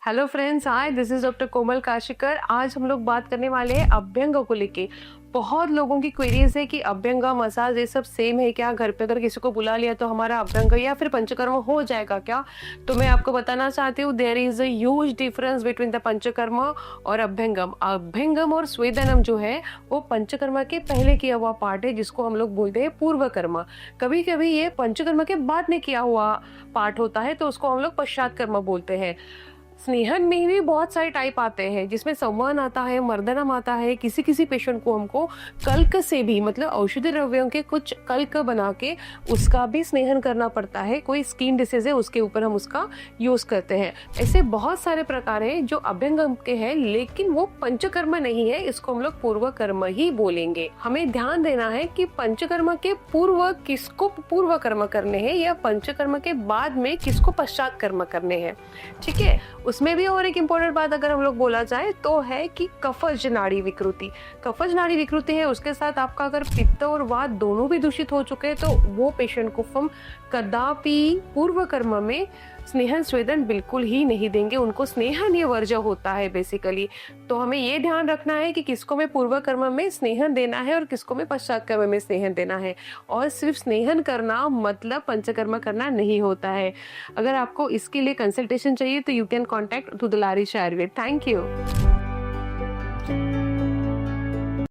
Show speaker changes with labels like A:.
A: Hello friends, hi, this is doctor Komal Kashikar. आज हम लोग बात करने वाले हैं अभ्यंग को लेके। बहुत लोगों की क्वेरीज है कि अभ्यंग मसाज ये सब सेम है क्या? घर पे अगर किसी को बुला लिया तो हमारा अभ्यंग या फिर पंचकर्म हो जाएगा क्या? तो मैं आपको बताना चाहती हूँ, there is a huge difference between the panchakarma और अभ्यंगम। अभ्यंगम और स्वेदनम जो है वो पंचकर्म के पहले किया हुआ पार्ट है, जिसको हम लोग बोलते हैं पूर्व कर्म। कभी कभी ये पंचकर्म के बाद में किया हुआ पार्ट होता है, तो उसको हम लोग पश्चात कर्म बोलते हैं। स्नेहन में भी बहुत सारे टाइप आते हैं, जिसमें संवहन आता है, मर्दनम आता है। किसी किसी पेशेंट को हमको कल्क से भी, मतलब औषधि द्रव्यों के कुछ कल्क बना के उसका भी स्नेहन करना पड़ता है। कोई स्किन डिसीज है उसके ऊपर हम उसका यूज करते हैं। ऐसे बहुत सारे प्रकार हैं जो अभ्यंगम के हैं, लेकिन वो पंचकर्म नहीं है। इसको हम लोग पूर्व कर्म ही बोलेंगे। हमें ध्यान देना है कि पंचकर्म के पूर्व किसको पूर्व कर्म करने हैं या पंचकर्म के बाद में किसको पश्चात कर्म करने हैं। ठीक है, उसमें भी और एक इम्पोर्टेंट बात अगर हम लोग बोला जाए तो है कि कफज नाड़ी विकृति। कफज नाड़ी विकृति है, उसके साथ आपका अगर पित्त और वात दोनों भी दूषित हो चुके हैं तो वो पेशेंट को हम कदापि पूर्व कर्म में स्नेहन स्वेदन बिल्कुल ही नहीं देंगे। उनको स्नेहन ये वर्ज्य होता है बेसिकली। तो हमें ये ध्यान रखना है कि किसको में पूर्व कर्म में स्नेहन देना है और किसको में पश्चात कर्म में स्नेहन देना है। और सिर्फ स्नेहन करना मतलब पंचकर्म करना नहीं होता है। अगर आपको इसके लिए कंसल्टेशन चाहिए तो you can contact to Dulari Ayurveda. Thank you.